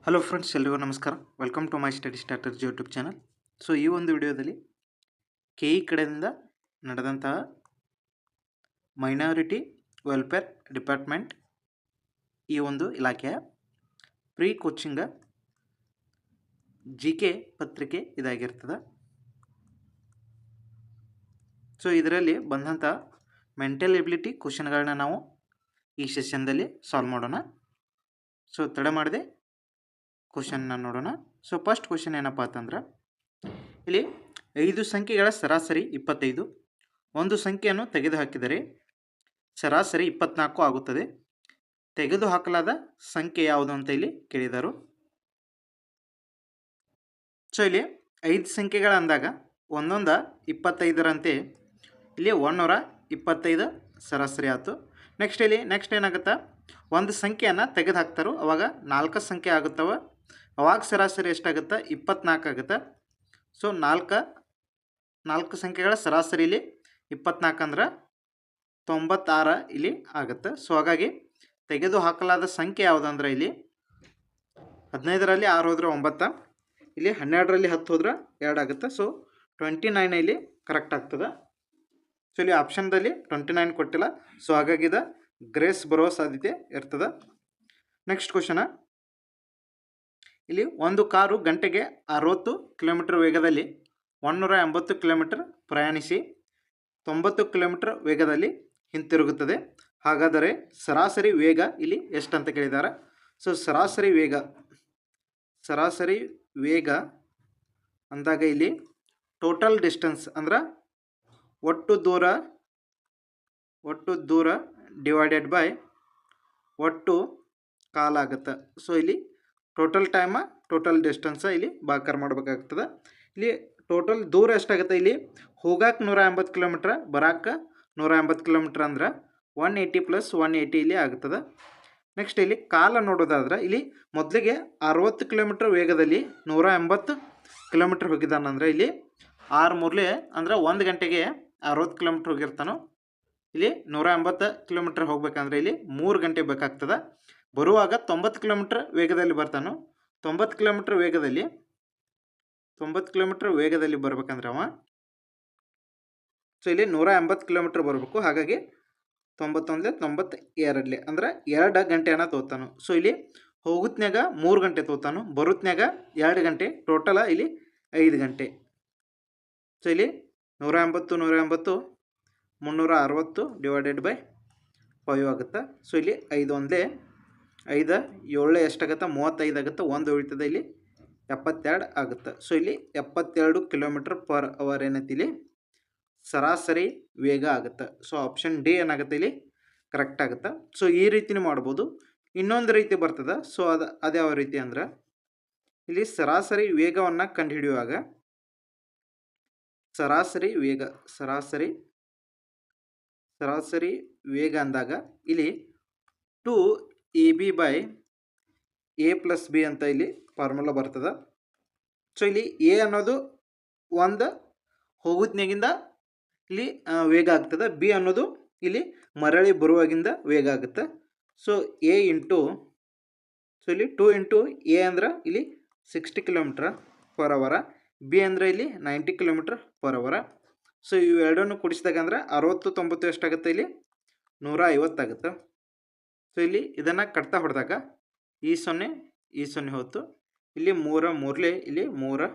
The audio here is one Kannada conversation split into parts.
ಹಲೋ ಫ್ರೆಂಡ್ಸ್, ಎಲ್ರಿಗೂ ನಮಸ್ಕಾರ. Welcome to my study starters YouTube channel. So ಈ ಒಂದು ವಿಡಿಯೋದಲ್ಲಿ KE ಕಡೆಯಿಂದ ನಡೆದಂತಹ ಮೈನಾರಿಟಿ ವೆಲ್ಫೇರ್ ಡಿಪಾರ್ಟ್ಮೆಂಟ್ ಈ ಒಂದು ಇಲಾಖೆಯ ಪ್ರೀ ಕೋಚಿಂಗ GK ಪತ್ರಿಕೆ ಇದಾಗಿರ್ತದೆ. ಸೊ ಇದರಲ್ಲಿ ಬಂದಂಥ ಮೆಂಟಲ್ ಎಬಿಲಿಟಿ ಕ್ವಶನ್ಗಳನ್ನ ನಾವು ಈ ಸೆಷನ್ದಲ್ಲಿ ಸಾಲ್ವ್ ಮಾಡೋಣ. ಸೊ ತಡ ಮಾಡದೆ ಕ್ವಶನ್ನ ನೋಡೋಣ. ಸೊ ಫಸ್ಟ್ ಕ್ವಶನ್ ಏನಪ್ಪ ಅಂತಂದ್ರೆ, ಇಲ್ಲಿ 5 ಸಂಖ್ಯೆಗಳ ಸರಾಸರಿ 25, ಒಂದು ಸಂಖ್ಯೆಯನ್ನು ತೆಗೆದುಹಾಕಿದರೆ ಸರಾಸರಿ 24 ಆಗುತ್ತದೆ. ತೆಗೆದುಹಾಕಲಾದ ಸಂಖ್ಯೆ ಯಾವುದು ಅಂತ ಇಲ್ಲಿ ಕೇಳಿದರು. ಸೊ ಇಲ್ಲಿ 5 ಸಂಖ್ಯೆಗಳ ಅಂದಾಗ ಒಂದೊಂದ 25ರಂತೆ ಇಲ್ಲಿ 125 ಸರಾಸರಿ ಆಯಿತು. ನೆಕ್ಸ್ಟ್ ಏನಾಗುತ್ತೆ, ಒಂದು ಸಂಖ್ಯೆಯನ್ನು ತೆಗೆದು ಹಾಕ್ತಾರೋ ಅವಾಗ 4 ಸಂಖ್ಯೆ ಆಗುತ್ತವೆ. ಅವಾಗ ಸರಾಸರಿ ಎಷ್ಟಾಗುತ್ತೆ, 24 ಆಗುತ್ತೆ. ಸೊ 4 ಸಂಖ್ಯೆಗಳ ಸರಾಸರಿ ಇಲ್ಲಿ 24 ಅಂದ್ರೆ 96 ಇಲ್ಲಿ ಆಗುತ್ತೆ. ಸೊ ಹಾಗಾಗಿ ತೆಗೆದು ಹಾಕಲಾದ ಸಂಖ್ಯೆ ಯಾವುದಂದ್ರೆ ಇಲ್ಲಿ 15ರಲ್ಲಿ 6 ಹೋದ್ರೆ 9, ಇಲ್ಲಿ 12ರಲ್ಲಿ 10 ಹೋದ್ರೆ 2 ಆಗುತ್ತೆ. ಸೊ 29 ಇಲ್ಲಿ ಕರೆಕ್ಟ್ ಆಗ್ತದೆ. ಸೊ ಇಲ್ಲಿ ಆಪ್ಷನ್ದಲ್ಲಿ 29 ಕೊಟ್ಟಿಲ್ಲ. ಸೊ ಹಾಗಾಗಿ ಇದು ಗ್ರೇಸ್ ಬರೋ ಸಾಧ್ಯತೆ ಇರ್ತದೆ. ನೆಕ್ಸ್ಟ್ ಕ್ವಶನ, ಇಲ್ಲಿ ಒಂದು ಕಾರು ಗಂಟೆಗೆ 60 ಕಿಲೋಮೀಟರ್ ವೇಗದಲ್ಲಿ 180 ಕಿಲೋಮೀಟರ್ ಪ್ರಯಾಣಿಸಿ 90 ಕಿಲೋಮೀಟರ್ ವೇಗದಲ್ಲಿ ಹಿಂತಿರುಗುತ್ತದೆ. ಹಾಗಾದರೆ ಸರಾಸರಿ ವೇಗ ಇಲ್ಲಿ ಎಷ್ಟು ಅಂತ ಕೇಳಿದ್ದಾರೆ. ಸೊ ಸರಾಸರಿ ವೇಗ ಅಂದಾಗ ಇಲ್ಲಿ ಟೋಟಲ್ ಡಿಸ್ಟೆನ್ಸ್ ಅಂದ್ರೆ ಒಟ್ಟು ದೂರ ಡಿವೈಡೆಡ್ ಬೈ ಒಟ್ಟು ಕಾಲ ಆಗುತ್ತೆ. ಸೊ ಇಲ್ಲಿ ಟೋಟಲ್ ಟೈಮ ಟೋಟಲ್ ಡಿಸ್ಟೆನ್ಸ ಇಲ್ಲಿ ಭಾಗಾಕಾರ ಮಾಡಬೇಕಾಗ್ತದೆ. ಇಲ್ಲಿ ಟೋಟಲ್ ದೂರ ಎಷ್ಟಾಗುತ್ತೆ, ಇಲ್ಲಿ ಹೋಗಕ್ಕೆ 180 ಕಿಲೋಮೀಟ್ರ್, ಬರೋಕ್ಕೆ 180 ಕಿಲೋಮೀಟ್ರ್ ಅಂದ್ರೆ 180 + 180 ಇಲ್ಲಿ ಆಗುತ್ತದೆ. ನೆಕ್ಸ್ಟ್ ಇಲ್ಲಿ ಕಾಲ ನೋಡೋದಾದ್ರೆ ಇಲ್ಲಿ ಮೊದಲಿಗೆ 60 ಕಿಲೋಮೀಟ್ರ್ ವೇಗದಲ್ಲಿ 180 ಕಿಲೋಮೀಟ್ರ್ ಹೋಗಿದ್ದಾನಂದ್ರೆ ಇಲ್ಲಿ 6 ಮೂರಲೆ ಅಂದ್ರೆ 1 ಗಂಟೆಗೆ 60 ಕಿಲೋಮೀಟ್ರ್ ಹೋಗಿರ್ತಾನೋ. ಇಲ್ಲಿ 180 ಕಿಲೋಮೀಟ್ರ್ ಹೋಗ್ಬೇಕಂದ್ರೆ ಇಲ್ಲಿ 3 ಗಂಟೆ ಬೇಕಾಗ್ತದೆ. ಬರುವಾಗ 90 ಕಿಲೋಮೀಟ್ರ್ ವೇಗದಲ್ಲಿ ಬರ್ತಾನೋ. 90 ಕಿಲೋಮೀಟ್ರ್ ವೇಗದಲ್ಲಿ ಬರ್ಬೇಕಂದ್ರೆ ಅವ ಸೊ ಇಲ್ಲಿ 180 ಕಿಲೋಮೀಟ್ರ್ ಬರಬೇಕು. ಹಾಗಾಗಿ 91 92 ಅಂದ್ರೆ 2 ಗಂಟೆಯನ್ನು ತೋತಾನು. ಸೊ ಇಲ್ಲಿ ಹೋಗುತ್ನ್ಯಾಗ 3 ಗಂಟೆ ತೋತಾನು, ಬರುತ್ನ್ಯಾಗ 2 ಗಂಟೆ, ಟೋಟಲ ಇಲ್ಲಿ 5 ಗಂಟೆ. ಸೊ ಇಲ್ಲಿ 180 360 ಡಿವೈಡೆಡ್ ಬೈ 5 ಆಗುತ್ತೆ. ಸೊ ಇಲ್ಲಿ 5 ಒಂದೇ 5 7 ಎಷ್ಟಾಗುತ್ತೆ, 35 ಆಗುತ್ತೆ. 1 ಉಳಿತದೆ, ಇಲ್ಲಿ 72 ಆಗುತ್ತೆ. ಸೊ ಇಲ್ಲಿ 72 ಕಿಲೋಮೀಟರ್ ಪರ್ ಅವರ್ ಏನೈತಿ ಇಲ್ಲಿ ಸರಾಸರಿ ವೇಗ ಆಗುತ್ತೆ. ಸೊ ಆಪ್ಷನ್ ಡಿ ಏನಾಗುತ್ತೆ ಇಲ್ಲಿ ಕರೆಕ್ಟ್ ಆಗುತ್ತೆ. ಸೊ ಈ ರೀತಿನೂ ಮಾಡ್ಬೋದು. ಇನ್ನೊಂದು ರೀತಿ ಬರ್ತದೆ. ಸೊ ಅದು ಯಾವ ರೀತಿ ಅಂದ್ರೆ, ಇಲ್ಲಿ ಸರಾಸರಿ ವೇಗವನ್ನು ಕಂಡುಹಿಡಿಯುವಾಗ ಸರಾಸರಿ ವೇಗ ಅಂದಾಗ ಇಲ್ಲಿ 2ab ಬೈ a + b ಅಂತ ಇಲ್ಲಿ ಫಾರ್ಮುಲಾ ಬರ್ತದೆ. ಸೊ ಇಲ್ಲಿ ಎ ಅನ್ನೋದು ಒಂದು ಹೋಗುತ್ನ್ಯಾಗಿಂದ ಇಲ್ಲಿ ವೇಗ ಆಗ್ತದೆ, ಬಿ ಅನ್ನೋದು ಇಲ್ಲಿ ಮರಳಿ ಬರುವಾಗಿಂದ ವೇಗ ಆಗುತ್ತೆ. ಸೊ ಎ ಇಂಟು ಸೊ ಇಲ್ಲಿ 2 ಇಂಟು ಎ ಅಂದ್ರೆ ಇಲ್ಲಿ 60 ಕಿಲೋಮೀಟ್ರ್ ಪರ್ ಅವರ, ಬಿ ಅಂದರೆ ಇಲ್ಲಿ 90 ಕಿಲೋಮೀಟ್ರ್ ಪರ್ ಅವರ. ಸೊ ಇವೆರಡನ್ನು ಕೂಡಿಸಿದಾಗ ಅಂದರೆ 60 90 ಎಷ್ಟಾಗುತ್ತೆ, ಇಲ್ಲಿ 150 ಆಗುತ್ತೆ. ಸೊ ಇಲ್ಲಿ ಇದನ್ನು ಕಟ್ತಾ ಹೊಡೆದಾಗ ಈ 0 ಹೋಯ್ತು. ಇಲ್ಲಿ 3 ಮೂರಲೆ, ಇಲ್ಲಿ 3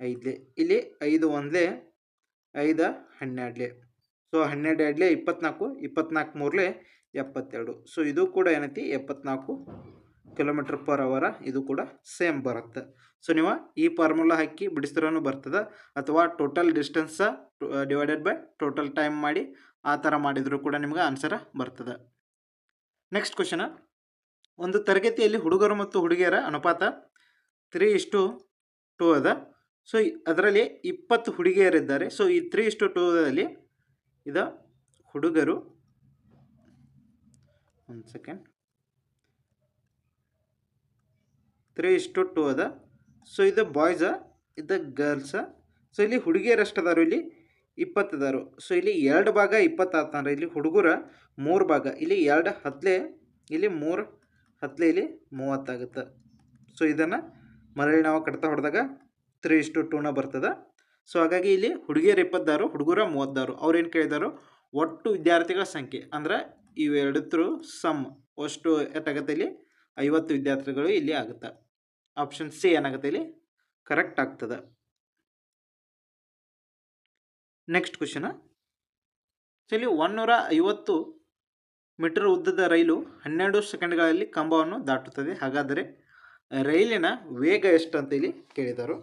5, ಇಲ್ಲಿ 5 ಒಂದಲೇ 5 12. ಸೊ 12 2 24, 24 ಮೂರಲೆ 72. ಸೊ ಇದು ಕೂಡ ಏನೈತಿ 74 ಕಿಲೋಮೀಟ್ರ್ ಪರ್ ಅವರ. ಇದು ಕೂಡ ಸೇಮ್ ಬರುತ್ತೆ. ಸೊ ನೀವು ಈ ಫಾರ್ಮುಲಾ ಹಾಕಿ ಬಿಡಿಸಿದ್ರೂ ಬರ್ತದೆ, ಅಥವಾ total distance divided by total time ಮಾಡಿ ಆ ಥರ ಮಾಡಿದರೂ ಕೂಡ ನಿಮ್ಗೆ ಆನ್ಸರ್ ಬರ್ತದೆ. ನೆಕ್ಸ್ಟ್ ಕ್ವಶನ, ಒಂದು ತರಗತಿಯಲ್ಲಿ ಹುಡುಗರು ಮತ್ತು ಹುಡುಗಿಯರ ಅನುಪಾತ 3:2 ಅದ. ಸೊ ಅದರಲ್ಲಿ 20 ಹುಡುಗಿಯರಿದ್ದಾರೆ. ಸೊ ಈ 3:2ದಲ್ಲಿ ಇದು ಹುಡುಗರು 3:2 ಅದ. ಸೊ ಇದು ಬಾಯ್ಸ, ಇದು ಗರ್ಲ್ಸ. ಸೊ ಇಲ್ಲಿ ಹುಡುಗಿಯರು ಎಷ್ಟು ಅದಾರು, ಇಲ್ಲಿ 20 ಅದಾರು. ಸೊ ಇಲ್ಲಿ 2 ಭಾಗ 20 ಆತಂದ್ರೆ ಇಲ್ಲಿ ಹುಡುಗರ 3 ಭಾಗ, ಇಲ್ಲಿ 2 10, ಇಲ್ಲಿ 3 10, ಇಲ್ಲಿ 30 ಆಗುತ್ತೆ. ಸೊ ಇದನ್ನು ಮರಳಿ ನಾವು ಕಟ್ತಾ ಹೊಡೆದಾಗ 3:2ನ ಬರ್ತದೆ. ಸೊ ಹಾಗಾಗಿ ಇಲ್ಲಿ ಹುಡುಗಿಯರು 26, ಹುಡುಗರ 36. ಅವ್ರೇನು ಕೇಳಿದಾರೋ ಒಟ್ಟು ವಿದ್ಯಾರ್ಥಿಗಳ ಸಂಖ್ಯೆ ಅಂದ್ರೆ ಇವೆರಡತ್ರ ಸಮ್ ಅಷ್ಟು ಎಷ್ಟಾಗುತ್ತೆ ಇಲ್ಲಿ 50 ವಿದ್ಯಾರ್ಥಿಗಳು ಇಲ್ಲಿ ಆಗುತ್ತೆ. ಆಪ್ಷನ್ ಸಿ ಏನಾಗುತ್ತೆ ಇಲ್ಲಿ ಕರೆಕ್ಟ್ ಆಗ್ತದೆ. ನೆಕ್ಸ್ಟ್ ಕ್ವಶನ್, ಇಲ್ಲಿ 150 ಮೀಟರ್ ಉದ್ದದ ರೈಲು 12 ಸೆಕೆಂಡ್ಗಳಲ್ಲಿ ಕಂಬವನ್ನು ದಾಟುತ್ತದೆ. ಹಾಗಾದರೆ ರೈಲಿನ ವೇಗ ಎಷ್ಟು ಅಂತ ಇಲ್ಲಿ ಕೇಳಿದರು.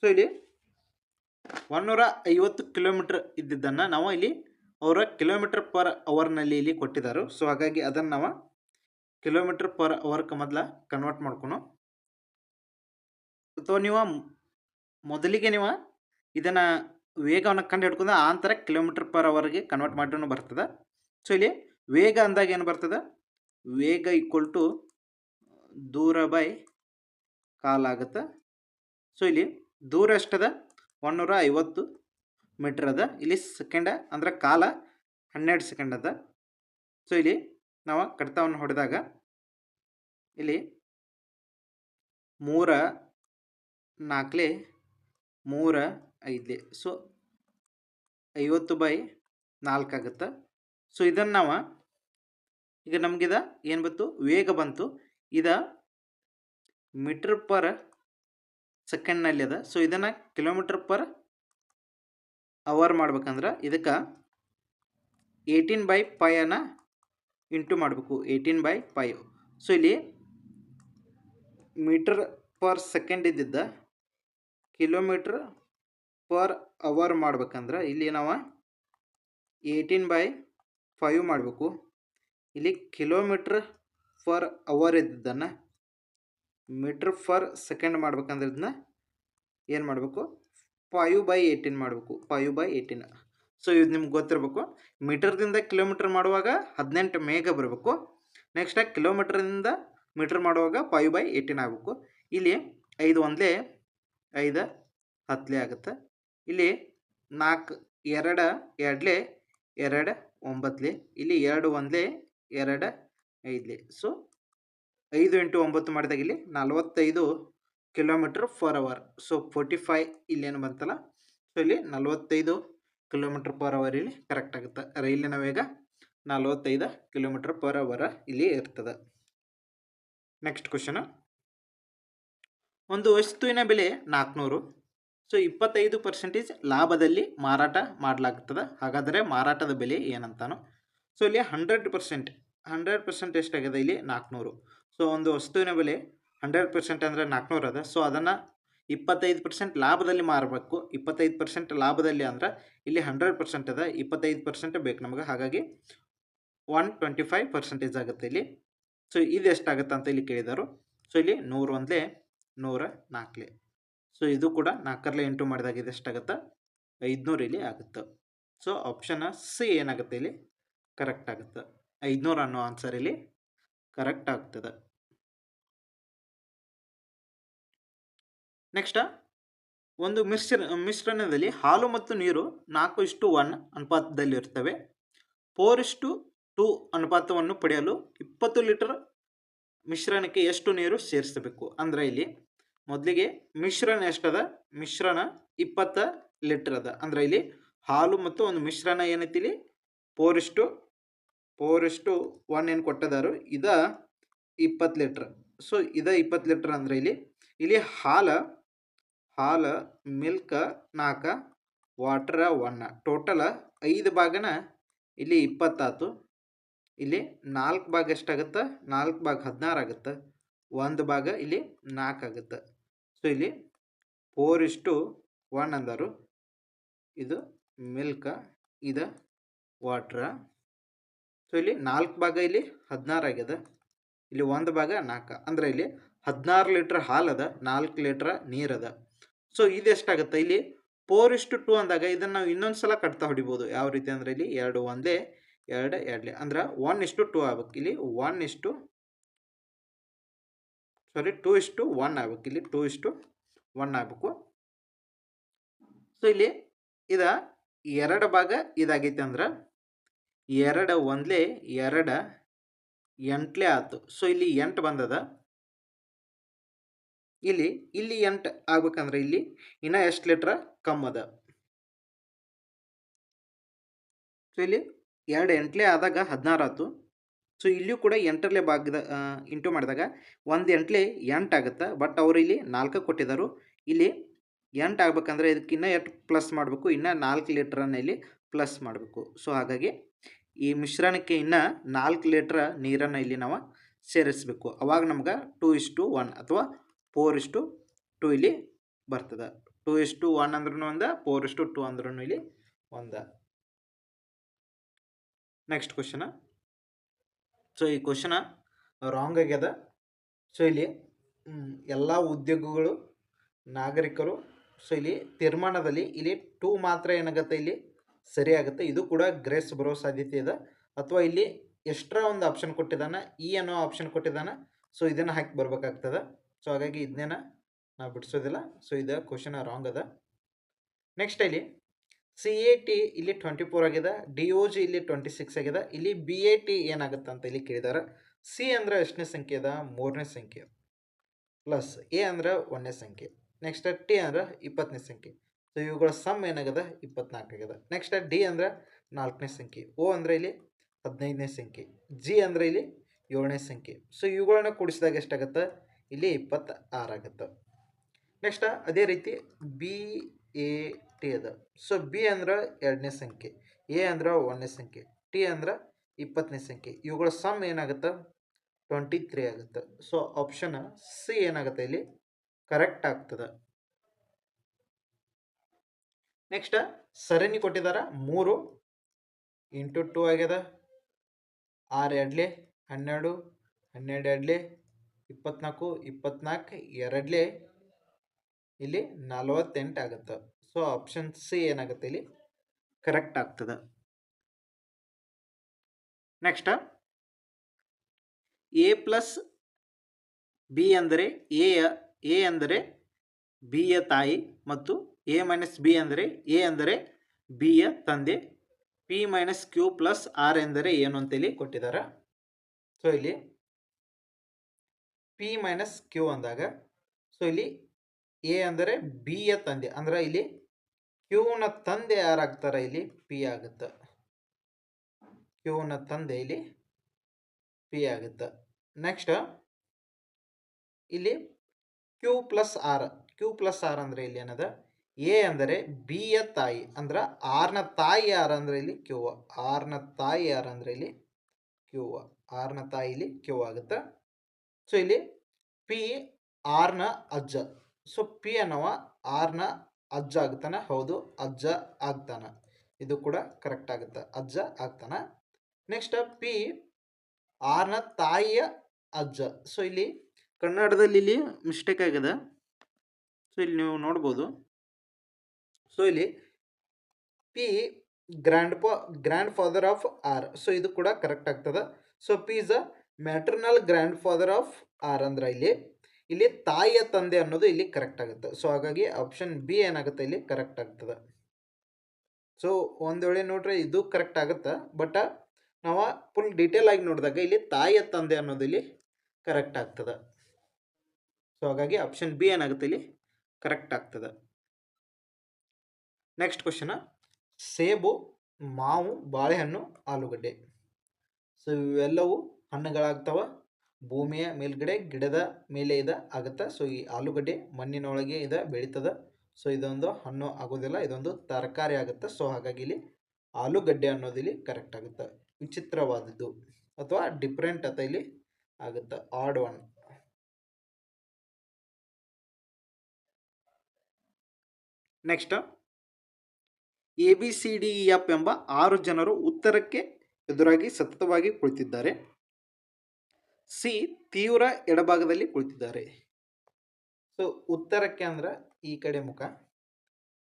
ಸೊ ಇಲ್ಲಿ 150 ಕಿಲೋಮೀಟರ್ ಇದ್ದಿದ್ದನ್ನು ನಾವು ಇಲ್ಲಿ ಅವರ ಕಿಲೋಮೀಟರ್ ಪರ್ ಅವರ್ನಲ್ಲಿ ಇಲ್ಲಿ ಕೊಟ್ಟಿದ್ದಾರೆ. ಸೊ ಹಾಗಾಗಿ ಅದನ್ನು ನಾವು ಕಿಲೋಮೀಟರ್ ಪರ್ ಅವರ್ಗೆ ಮೊದಲ ಕನ್ವರ್ಟ್ ಮಾಡ್ಕೊಳೋ. ಅಥವಾ ನೀವು ಮೊದಲಿಗೆ ನೀವು ಇದನ್ನು ವೇಗವನ್ನು ಕಂಡು ಹಿಡ್ಕೊಂಡು ಆ ನಂತರ ಕಿಲೋಮೀಟರ್ ಪರ್ ಅವರ್ಗೆ ಕನ್ವರ್ಟ್ ಮಾಡಿನೂ ಬರ್ತದೆ. ಸೊ ಇಲ್ಲಿ ವೇಗ ಅಂದಾಗ ಏನು ಬರ್ತದೆ, ವೇಗ ಈಕ್ವಲ್ ಟು ದೂರ ಬೈ ಕಾಲ ಆಗುತ್ತೆ. ಸೊ ಇಲ್ಲಿ ದೂರ ಎಷ್ಟದ 150 ಮೀಟರ್ ಅದ. ಇಲ್ಲಿ ಸೆಕೆಂಡ ಅಂದ್ರೆ ಕಾಲ 12 ಸೆಕೆಂಡ್ ಅದ. ಸೊ ಇಲ್ಲಿ ನಾವು ಕಡಿತವನ್ನು ಹೊಡೆದಾಗ ಇಲ್ಲಿ 3 4 3 5. ಸೊ 50/4 ಆಗುತ್ತೆ. ಸೊ ಇದನ್ನು ನಾವು ಈಗ ನಮಗಿದ ಏನು ಬಂತು, ವೇಗ ಬಂತು. ಇದ ಮೀಟರ್ ಪರ್ ಸೆಕೆಂಡ್ನಲ್ಲಿ ಅದ. ಸೊ ಇದನ್ನು ಕಿಲೋಮೀಟರ್ ಪರ್ ಅವರ್ ಮಾಡ್ಬೇಕಂದ್ರೆ ಇದಕ್ಕೆ 18/5 ಇಂಟು ಮಾಡಬೇಕು, 18/5. ಸೊ ಇಲ್ಲಿ ಮೀಟರ್ ಪರ್ ಸೆಕೆಂಡ್ ಇದ್ದಿದ್ದ ಕಿಲೋಮೀಟರ್ ಪರ್ ಅವರ್ ಮಾಡ್ಬೇಕಂದ್ರೆ ಇಲ್ಲಿ ನಾವು 18/5 ಮಾಡಬೇಕು. ಇಲ್ಲಿ ಕಿಲೋಮೀಟ್ರ್ ಪರ್ ಅವರ್ ಇದ್ದಿದ್ದನ್ನು ಮೀಟ್ರ್ ಪರ್ ಸೆಕೆಂಡ್ ಮಾಡ್ಬೇಕಂದ್ರೆ ಇದನ್ನ ಏನು ಮಾಡಬೇಕು, 5/18 ಮಾಡಬೇಕು, 5/18. ಸೊ ಇದು ನಿಮ್ಗೆ ಗೊತ್ತಿರಬೇಕು. ಮೀಟರ್ದಿಂದ ಕಿಲೋಮೀಟ್ರ್ ಮಾಡುವಾಗ 18 ಮೇಗ ಬರಬೇಕು. ನೆಕ್ಸ್ಟ್ ಕಿಲೋಮೀಟ್ರಿಂದ ಮೀಟ್ರ್ ಮಾಡುವಾಗ 5/18 ಆಗಬೇಕು. ಇಲ್ಲಿ 5 1 5 10 ಆಗುತ್ತೆ. ಇಲ್ಲಿ 4 2 2 2 9. ಇಲ್ಲಿ 2 1 2 5. ಸೊ 5 × 9 ಮಾಡಿದಾಗ ಇಲ್ಲಿ 45 ಕಿಲೋಮೀಟರ್ ಪರ್ ಅವರ್. ಸೊ 45 ಇಲ್ಲೇನು ಬಂತಲ್ಲ. ಸೊ ಇಲ್ಲಿ 45 ಕಿಲೋಮೀಟರ್ ಪರ್ ಅವರ್ ಇಲ್ಲಿ ಕರೆಕ್ಟ್ ಆಗುತ್ತೆ. ರೈಲಿನ ವೇಗ 45 ಕಿಲೋಮೀಟರ್ ಪರ್ ಅವರ್ ಇಲ್ಲಿ ಇರ್ತದೆ. ನೆಕ್ಸ್ಟ್ ಕ್ವಶನ್, ಒಂದು ವಸ್ತುವಿನ ಬೆಲೆ 400. ಸೊ 25% ಲಾಭದಲ್ಲಿ ಮಾರಾಟ ಮಾಡಲಾಗುತ್ತದೆ. ಹಾಗಾದರೆ ಮಾರಾಟದ ಬೆಲೆ ಏನಂತಾನು. ಸೊ ಇಲ್ಲಿ 100% ಎಷ್ಟಾಗಿದೆ ಇಲ್ಲಿ 400. ಸೊ ಒಂದು ವಸ್ತುವಿನ ಬೆಲೆ 100% ಅಂದರೆ 400 ಅದ. ಸೊ ಅದನ್ನು 25% ಲಾಭದಲ್ಲಿ ಮಾರಬೇಕು. 25% ಲಾಭದಲ್ಲಿ ಅಂದ್ರೆ ಇಲ್ಲಿ 100% ಅದ, 25% ಬೇಕು ನಮಗೆ. ಹಾಗಾಗಿ 125% ಆಗುತ್ತೆ ಇಲ್ಲಿ. ಸೊ ಇದು ಎಷ್ಟಾಗುತ್ತೆ ಅಂತ ಇಲ್ಲಿ ಕೇಳಿದರು. ಸೊ ಇಲ್ಲಿ 100 1 104. ಸೊ ಇದು ಕೂಡ 4ರಲ್ಲಿ ಇಂಟು ಮಾಡಿದಾಗ ಇದು ಎಷ್ಟಾಗುತ್ತೆ, 500 ಇಲ್ಲಿ ಆಗುತ್ತೆ. ಸೊ ಆಪ್ಷನ್ ಸಿ ಏನಾಗುತ್ತೆ ಇಲ್ಲಿ ಕರೆಕ್ಟ್ ಆಗುತ್ತೆ. 500 ಅನ್ನೋ ಆನ್ಸರ್ ಇಲ್ಲಿ ಕರೆಕ್ಟ್ ಆಗ್ತದೆ. ನೆಕ್ಸ್ಟ್, ಒಂದು ಮಿಶ್ರಣದಲ್ಲಿ ಹಾಲು ಮತ್ತು ನೀರು 4:1 ಅನುಪಾತದಲ್ಲಿ ಇರ್ತವೆ. 4:2 ಅನುಪಾತವನ್ನು ಪಡೆಯಲು 20 ಲೀಟರ್ ಮಿಶ್ರಣಕ್ಕೆ ಎಷ್ಟು ನೀರು ಸೇರಿಸಬೇಕು. ಅಂದರೆ ಇಲ್ಲಿ ಮೊದಲಿಗೆ ಮಿಶ್ರಣ ಎಷ್ಟದ, ಮಿಶ್ರಣ 20 ಲೀಟರ್ ಅದ. ಅಂದರೆ ಇಲ್ಲಿ ಹಾಲು ಮತ್ತು ಒಂದು ಮಿಶ್ರಣ ಏನೈತಿ ಇಲ್ಲಿ 4:1 ಏನು ಕೊಟ್ಟದಾರು, ಇದ 20 ಲೀಟ್ರ್. ಸೊ ಇದ 20 ಲೀಟ್ರ್ ಅಂದರೆ ಇಲ್ಲಿ ಹಾಲು ಮಿಲ್ಕ್ 4, ವಾಟರ್ 1, ಟೋಟಲ್ 5 ಭಾಗನ ಇಲ್ಲಿ 20 ಆಯ್ತು. ಇಲ್ಲಿ 4 ಭಾಗ ಎಷ್ಟಾಗುತ್ತೆ, 4 ಭಾಗ 16 ಆಗುತ್ತೆ. 1 ಭಾಗ ಇಲ್ಲಿ 4 ಆಗುತ್ತೆ. ಸೊ ಇಲ್ಲಿ 4:1 ಅಂದರು. ಇದು ಮಿಲ್ಕ್, ಇದು ವಾಟ್ರ. ಸೊ ಇಲ್ಲಿ 4 ಭಾಗ ಇಲ್ಲಿ 16 ಆಗ್ಯದ. ಇಲ್ಲಿ 1 ಭಾಗ 4 ಅಂದರೆ ಇಲ್ಲಿ 16 ಲೀಟ್ರ್ ಹಾಲದ, 4 ಲೀಟ್ರ್ ನೀರದ. ಸೊ ಇದು ಎಷ್ಟಾಗುತ್ತೆ ಇಲ್ಲಿ 4:2 ಅಂದಾಗ ಇದನ್ನು ನಾವು ಇನ್ನೊಂದು ಸಲ ಕಟ್ತಾ ಹೊಡಿಬೋದು. ಯಾವ ರೀತಿ ಅಂದರೆ ಇಲ್ಲಿ 2 1 2 2 ಅಂದ್ರೆ 1:2 ಆಗ್ಬೇಕು. ಇಲ್ಲಿ 2:1 ಆಗ್ಬೇಕು. ಇಲ್ಲಿ 2:1 ಆಗ್ಬೇಕು. ಸೊ ಇಲ್ಲಿ ಇದ 2 ಭಾಗ ಇದಾಗೈತೆ ಅಂದ್ರೆ 2 1 2 8 ಆಯ್ತು. ಸೊ ಇಲ್ಲಿ 8 ಬಂದದ. ಇಲ್ಲಿ ಇಲ್ಲಿ 8 ಆಗ್ಬೇಕಂದ್ರೆ ಇಲ್ಲಿ ಇನ್ನು ಎಷ್ಟು ಲೀಟ್ರ ಕಮ್ಮಿ ಅದ. ಸೊ ಇಲ್ಲಿ 2 ಎಂಟ್ಲೆ ಆದಾಗ 16 ಆಯ್ತು. ಸೊ ಇಲ್ಲಿಯೂ ಕೂಡ 8ರಲ್ಲಿ ಭಾಗದ ಇಂಟು ಮಾಡಿದಾಗ 1 ಎಂಟ್ಲೆ 8 ಆಗುತ್ತೆ. ಬಟ್ ಅವರು ಇಲ್ಲಿ 4 ಕೊಟ್ಟಿದ್ದಾರೆ. ಇಲ್ಲಿ 8 ಆಗ್ಬೇಕಂದ್ರೆ ಇದಕ್ಕಿನ್ನ 8 ಪ್ಲಸ್ ಮಾಡಬೇಕು, ಇನ್ನು 4 ಲೀಟ್ರನ್ನು ಇಲ್ಲಿ ಪ್ಲಸ್ ಮಾಡಬೇಕು. ಸೊ ಹಾಗಾಗಿ ಈ ಮಿಶ್ರಣಕ್ಕೆ ಇನ್ನು 4 ಲೀಟ್ರ್ ನೀರನ್ನು ಇಲ್ಲಿ ನಾವು ಸೇರಿಸಬೇಕು. ಅವಾಗ ನಮ್ಗೆ 2:1 ಅಥವಾ 4:2 ಇಲ್ಲಿ ಬರ್ತದೆ. 2:1 ಅಂದ್ರೂ ಒಂದು, 4:2 ಅಂದ್ರೂ ಇಲ್ಲಿ ಒಂದು. ನೆಕ್ಸ್ಟ್ ಕ್ವಶನ. ಸೊ ಈ ಕ್ವಶನ ರಾಂಗ್ ಆಗ್ಯದ. ಸೊ ಇಲ್ಲಿ ಎಲ್ಲ ಉದ್ಯೋಗಗಳು ನಾಗರಿಕರು, ಸೊ ಇಲ್ಲಿ ತೀರ್ಮಾನದಲ್ಲಿ ಇಲ್ಲಿ 2 ಮಾತ್ರ ಏನಾಗುತ್ತೆ ಇಲ್ಲಿ ಸರಿ ಆಗುತ್ತೆ. ಇದು ಕೂಡ ಗ್ರೇಸ್ ಬರೋ ಸಾಧ್ಯತೆ ಇದೆ. ಅಥವಾ ಇಲ್ಲಿ ಎಕ್ಸ್ಟ್ರಾ ಒಂದು ಆಪ್ಷನ್ ಕೊಟ್ಟಿದ್ದಾನೆ, ಈ ಅನ್ನೋ ಆಪ್ಷನ್ ಕೊಟ್ಟಿದ್ದಾನೆ. ಸೊ ಇದನ್ನು ಹಾಕಿ ಬರ್ಬೇಕಾಗ್ತದೆ. ಸೊ ಹಾಗಾಗಿ ಇದನ್ನೇನ ನಾವು ಬಿಡಿಸೋದಿಲ್ಲ. ಸೊ ಇದು ಕ್ವಶನ್ ರಾಂಗ್ ಅದ. ನೆಕ್ಸ್ಟ್ ಇಲ್ಲಿ CAT ಇಲ್ಲಿ 24 ಆಗಿದೆ, DOG ಇಲ್ಲಿ 26 ಆಗಿದೆ. ಇಲ್ಲಿ BAT ಏನಾಗುತ್ತೆ ಅಂತ ಇಲ್ಲಿ ಕೇಳಿದಾರೆ. C ಅಂದರೆ ಎಷ್ಟನೇ ಸಂಖ್ಯೆ ಅದ? 3ನೇ ಸಂಖ್ಯೆ, ಪ್ಲಸ್ A ಅಂದ್ರೆ 1ನೇ ಸಂಖ್ಯೆ, ನೆಕ್ಸ್ಟ್ T ಅಂದ್ರೆ 20ನೇ ಸಂಖ್ಯೆ. ಸೊ ಇವುಗಳ ಸಮ್ ಏನಾಗದ? 24 ಆಗ್ಯದ. ನೆಕ್ಸ್ಟ್ D ಅಂದ್ರೆ 4ನೇ ಸಂಖ್ಯೆ, O ಅಂದರೆ ಇಲ್ಲಿ 15ನೇ ಸಂಖ್ಯೆ, G ಅಂದರೆ ಇಲ್ಲಿ 7ನೇ ಸಂಖ್ಯೆ. ಸೊ ಇವುಗಳನ್ನ ಕೂಡಿಸಿದಾಗ ಎಷ್ಟಾಗುತ್ತೆ? ಇಲ್ಲಿ 26 ಆಗುತ್ತೆ. ನೆಕ್ಸ್ಟ್ ಅದೇ ರೀತಿ BAT ಅದ. ಸೊ B ಅಂದ್ರೆ 2ನೇ ಸಂಖ್ಯೆ, A ಅಂದ್ರೆ 1ನೇ ಸಂಖ್ಯೆ, T ಅಂದ್ರೆ 20ನೇ ಸಂಖ್ಯೆ. ಇವುಗಳ ಸಮ್ ಏನಾಗುತ್ತೆ? 23 ಆಗುತ್ತೆ. ಸೊ ಆಪ್ಷನ್ C ಏನಾಗುತ್ತೆ ಇಲ್ಲಿ ಕರೆಕ್ಟ್ ಆಗ್ತದೆ. ನೆಕ್ಸ್ಟ್ ಸರಣಿ ಕೊಟ್ಟಿದ್ದಾರೆ, 3 × 2 ಆಗ್ಯದ, 6 2 12, 12 2 24, 24 2 ಇಲ್ಲಿ 48 ಆಗುತ್ತೆ. ಸೊ ಆಪ್ಷನ್ C ಏನಾಗುತ್ತೆ ಇಲ್ಲಿ ಕರೆಕ್ಟ್ ಆಗ್ತದೆ. ನೆಕ್ಸ್ಟ್ A ಪ್ಲಸ್ B ಅಂದರೆ A ಅಂದರೆ B ಯ ತಾಯಿ ಮತ್ತು A ಮೈನಸ್ B ಅಂದರೆ A ಅಂದರೆ B ಯ ತಂದೆ. P minus Q plus R ಎಂದರೆ ಏನು ಅಂತೇಳಿ ಕೊಟ್ಟಿದ್ದಾರೆ. ಸೊ ಇಲ್ಲಿ P ಮೈನಸ್ Q ಅಂದಾಗ, ಸೊ ಇಲ್ಲಿ A ಅಂದರೆ B ಯ ತಂದೆ, ಅಂದ್ರೆ ಇಲ್ಲಿ Qನ ತಂದೆ ಯಾರಾಗ್ತಾರೆ? ಇಲ್ಲಿ P ಆಗುತ್ತೆ. Qನ ತಂದೆ ಇಲ್ಲಿ P ಆಗುತ್ತೆ. ನೆಕ್ಸ್ಟ್ ಇಲ್ಲಿ Q ಪ್ಲಸ್ R ಅಂದರೆ ಇಲ್ಲಿ ಏನದ? A ಅಂದರೆ B ಯ ತಾಯಿ, ಅಂದ್ರೆ Rನ ತಾಯಿ ಯಾರು ಅಂದರೆ ಇಲ್ಲಿ Q. Rನ ತಾಯಿ ಯಾರು ಅಂದರೆ ಇಲ್ಲಿ Q. Rನ ತಾಯಿ ಇಲ್ಲಿ Q ಆಗುತ್ತೆ. ಸೊ ಇಲ್ಲಿ P Rನ ಅಜ್ಜ. ಸೊ P ಅನ್ನುವ Rನ ಅಜ್ಜ ಆಗ್ತಾನೆ. ಹೌದು, ಅಜ್ಜ ಆಗ್ತಾನೆ. ಇದು ಕೂಡ ಕರೆಕ್ಟ್ ಆಗುತ್ತೆ, ಅಜ್ಜ ಆಗ್ತಾನೆ. ನೆಕ್ಸ್ಟ್ P Rನ ತಾಯಿಯ ಅಜ್ಜ. ಸೊ ಇಲ್ಲಿ ಕನ್ನಡದಲ್ಲಿ ಇಲ್ಲಿ ಮಿಸ್ಟೇಕ್ ಆಗಿದೆ. ಸೊ ಇಲ್ಲಿ ನೀವು ನೋಡ್ಬೋದು. ಸೊ ಇಲ್ಲಿ P grandfather of R. So ಇದು ಕೂಡ ಕರೆಕ್ಟ್ ಆಗ್ತದೆ. So P is a maternal grandfather of R ಅಂದ್ರೆ ಇಲ್ಲಿ ತಾಯಿಯ ತಂದೆ ಅನ್ನೋದು ಇಲ್ಲಿ ಕರೆಕ್ಟ್ ಆಗುತ್ತೆ. ಸೊ ಹಾಗಾಗಿ ಆಪ್ಷನ್ B ಏನಾಗುತ್ತೆ ಇಲ್ಲಿ ಕರೆಕ್ಟ್ ಆಗ್ತದೆ. ಸೊ ಒಂದು ವೇಳೆ ನೋಡ್ರೆ ಇದು ಕರೆಕ್ಟ್ ಆಗುತ್ತೆ, ಬಟ್ ನಾವು ಫುಲ್ ಡೀಟೇಲ್ ಆಗಿ ನೋಡಿದಾಗ ಇಲ್ಲಿ ತಾಯಿಯ ತಂದೆ ಅನ್ನೋದು ಇಲ್ಲಿ ಕರೆಕ್ಟ್ ಆಗ್ತದೆ. ಸೊ ಹಾಗಾಗಿ ಆಪ್ಷನ್ B ಏನಾಗುತ್ತೆ ಇಲ್ಲಿ ಕರೆಕ್ಟ್ ಆಗ್ತದೆ. ನೆಕ್ಸ್ಟ್ ಕ್ವಶನ್, ಸೇಬು, ಮಾವು, ಬಾಳೆಹಣ್ಣು, ಆಲೂಗಡ್ಡೆ. ಸೊ ಇವೆಲ್ಲವೂ ಹಣ್ಣುಗಳಾಗ್ತವ. ಭೂಮಿಯ ಮೇಲ್ಗಡೆ ಗಿಡದ ಮೇಲೆ ಆಗುತ್ತೆ. ಸೊ ಈ ಆಲೂಗಡ್ಡೆ ಮಣ್ಣಿನೊಳಗೆ ಬೆಳೀತದೆ. ಸೊ ಇದೊಂದು ಹಣ್ಣು ಆಗೋದಿಲ್ಲ, ಇದೊಂದು ತರಕಾರಿ ಆಗುತ್ತೆ. ಸೊ ಹಾಗಾಗಿ ಇಲ್ಲಿ ಆಲೂಗಡ್ಡೆ ಅನ್ನೋದು ಇಲ್ಲಿ ಕರೆಕ್ಟ್ ಆಗುತ್ತೆ. ವಿಚಿತ್ರವಾದದ್ದು ಅಥವಾ ಡಿಫ್ರೆಂಟ್ ಅಂತ ಇಲ್ಲಿ ಆಗುತ್ತೆ, ಆಡ್ ಒನ್. ನೆಕ್ಸ್ಟ್ ABCDEF ಎಂಬ 6 ಜನರು ಉತ್ತರಕ್ಕೆ ಎದುರಾಗಿ ಸತತವಾಗಿ ಕುಳಿತಿದ್ದಾರೆ. C ತೀವ್ರ ಎಡಭಾಗದಲ್ಲಿ ಕುಳಿತಿದ್ದಾರೆ. ಸೊ ಉತ್ತರಕ್ಕೆ ಅಂದ್ರೆ ಈ ಕಡೆ ಮುಖ,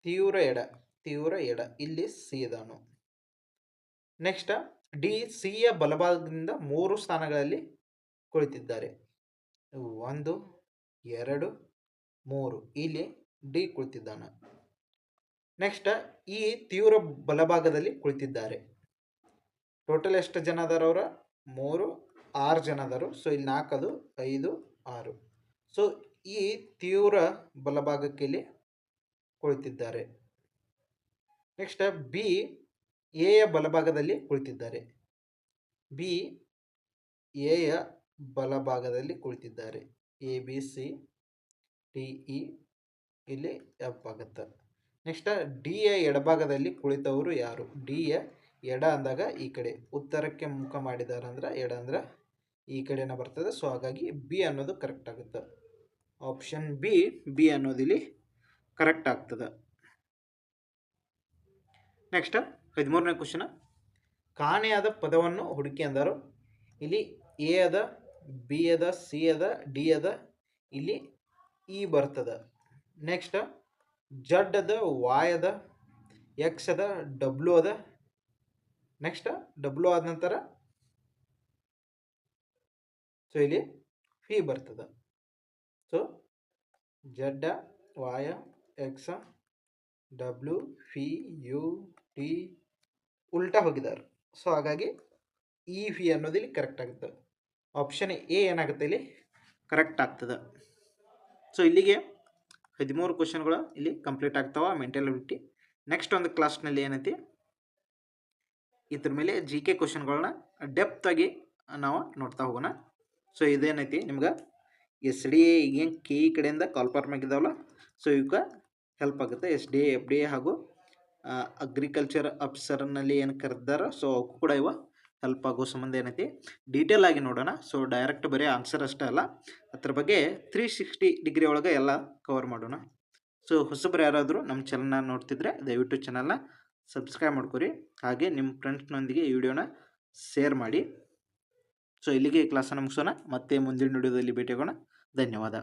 ತೀವ್ರ ಎಡ ಇಲ್ಲಿ C ಇದಾನು. ನೆಕ್ಸ್ಟ್ D C ಯ ಬಲಭಾಗದಿಂದ 3 ಸ್ಥಾನಗಳಲ್ಲಿ ಕುಳಿತಿದ್ದಾರೆ. 1 2 3 ಇಲ್ಲಿ D ಕುಳಿತಿದ್ದಾನೆ. ನೆಕ್ಸ್ಟ್ ಈ ತೀವ್ರ ಬಲಭಾಗದಲ್ಲಿ ಕುಳಿತಿದ್ದಾರೆ. ಟೋಟಲ್ ಎಷ್ಟು ಜನ ಅದಾರ? ಅವರ 6 ಜನ ಅದಾರು. ಸೊ ಇಲ್ಲಿ 4 ಅದು 5 6. ಸೊ ಈ ತೀವ್ರ ಬಲಭಾಗಕ್ಕೆ ಇಲ್ಲಿ ಕುಳಿತಿದ್ದಾರೆ. ನೆಕ್ಸ್ಟ್ ಬಿ ಎಯ ಬಲಭಾಗದಲ್ಲಿ ಕುಳಿತಿದ್ದಾರೆ. ಬಿ ಎಯ ಬಲಭಾಗದಲ್ಲಿ ಕುಳಿತಿದ್ದಾರೆ. A B C D E ಇಲ್ಲಿ ಎಫ್ ಆಗುತ್ತೆ. ನೆಕ್ಸ್ಟ್ ಡಿ ಯ ಎಡಭಾಗದಲ್ಲಿ ಕುಳಿತವರು ಯಾರು? ಡಿ ಯ ಎಡ ಅಂದಾಗ ಈ ಕಡೆ ಉತ್ತರಕ್ಕೆ ಮುಖ ಮಾಡಿದ್ದಾರೆ ಅಂದ್ರೆ ಎಡ ಅಂದ್ರೆ ಈ ಕಡೆನ ಬರ್ತದೆ. ಸೊ ಹಾಗಾಗಿ ಬಿ ಅನ್ನೋದು ಕರೆಕ್ಟ್ ಆಗುತ್ತೆ. ಆಪ್ಷನ್ ಬಿ ಅನ್ನೋದು ಇಲ್ಲಿ ಕರೆಕ್ಟ್ ಆಗ್ತದೆ. ನೆಕ್ಸ್ಟ್ 13ನೇ ಕ್ವಶನ್, ಕಾಣೆಯಾದ ಪದವನ್ನು ಹುಡುಕಿ ಅಂದರು. ಇಲ್ಲಿ ಎ ಅದ, ಬಿ ಅದ, ಸಿ ಅದ, ಡಿ ಅದ, ಇಲ್ಲಿ ಇ ಬರ್ತದ. ನೆಕ್ಸ್ಟ್ ಜಡ್ ಅದ, ವಾಯ್ ಅದ, ಎಕ್ಸ್ ಅದ, ಡಬ್ಲ್ಯೂ ಅದ. ನೆಕ್ಸ್ಟ್ ಡಬ್ಲ್ಯೂ ಆದ ನಂತರ ಸೊ ಇಲ್ಲಿ ಫಿ ಬರ್ತದ. So Z, Y, X, W, V, U, T ಉಲ್ಟಾ ಹೋಗಿದ್ದಾರೆ. ಸೊ ಹಾಗಾಗಿ ಇ ಫಿ ಅನ್ನೋದು ಇಲ್ಲಿ ಕರೆಕ್ಟ್ ಆಗುತ್ತೆ. ಆಪ್ಷನ್ ಎ ಏನಾಗುತ್ತೆ ಇಲ್ಲಿ ಕರೆಕ್ಟ್ ಆಗ್ತದೆ. ಸೊ ಇಲ್ಲಿಗೆ 13 ಕ್ವಶನ್ಗಳು ಇಲ್ಲಿ ಕಂಪ್ಲೀಟ್ ಆಗ್ತಾವೆ ಮೆಂಟಲ್ ಅಬಿಲಿಟಿ. ನೆಕ್ಸ್ಟ್ ಒಂದು ಕ್ಲಾಸ್ನಲ್ಲಿ ಏನೈತಿ ಇದ್ರ ಮೇಲೆ ಜಿ ಕೆ ಕ್ವಶನ್ಗಳನ್ನ ಡೆಪ್ತಾಗಿ ನಾವು ನೋಡ್ತಾ ಹೋಗೋಣ. ಸೊ ಇದೇನೈತಿ ನಿಮ್ಗೆ ಎಸ್ ಡಿ ಎ ಈಗೇನು ಕೆ ಇ ಕಡೆಯಿಂದ ಕಾಲ್ ಫಾರ್ಮ್ ಆಗಿದ್ದಾವಲ್ಲ, ಸೊ ಇವಕ್ಕೆ ಹೆಲ್ಪ್ ಆಗುತ್ತೆ. S D A, F D A ಹಾಗೂ ಅಗ್ರಿಕಲ್ಚರ್ ಆಫೀಸರ್ನಲ್ಲಿ ಏನು ಕರೆದಾರ, ಸೊ ಅವಕ್ಕೂ ಕೂಡ ಇವ ಹೆಲ್ಪ್ ಆಗೋ ಸಂಬಂಧ ಏನೈತಿ ಡೀಟೇಲ್ ಆಗಿ ನೋಡೋಣ. ಸೊ ಡೈರೆಕ್ಟ್ ಬರೀ ಆನ್ಸರ್ ಅಷ್ಟೇ ಅಲ್ಲ, ಅದ್ರ ಬಗ್ಗೆ 360 ಡಿಗ್ರಿ ಒಳಗೆ ಎಲ್ಲ ಕವರ್ ಮಾಡೋಣ. ಸೊ ಹೊಸಬ್ರು ಯಾರಾದರೂ ನಮ್ಮ ಚಾನಲ್ನ ನೋಡ್ತಿದ್ರೆ ದಯವಿಟ್ಟು ಚಾನಲ್ನ ಸಬ್ಸ್ಕ್ರೈಬ್ ಮಾಡ್ಕೊರಿ. ಹಾಗೆ ನಿಮ್ಮ ಫ್ರೆಂಡ್ಸ್ನೊಂದಿಗೆ ಈ ವಿಡಿಯೋನ ಶೇರ್ ಮಾಡಿ. ಸೊ ಇಲ್ಲಿಗೆ ಕ್ಲಾಸನ್ನು ಮುಗಿಸೋಣ. ಮತ್ತೆ ಮುಂದಿನ ವಿಡಿಯೋದಲ್ಲಿ ಭೇಟಿಯಾಗೋಣ. ಧನ್ಯವಾದ.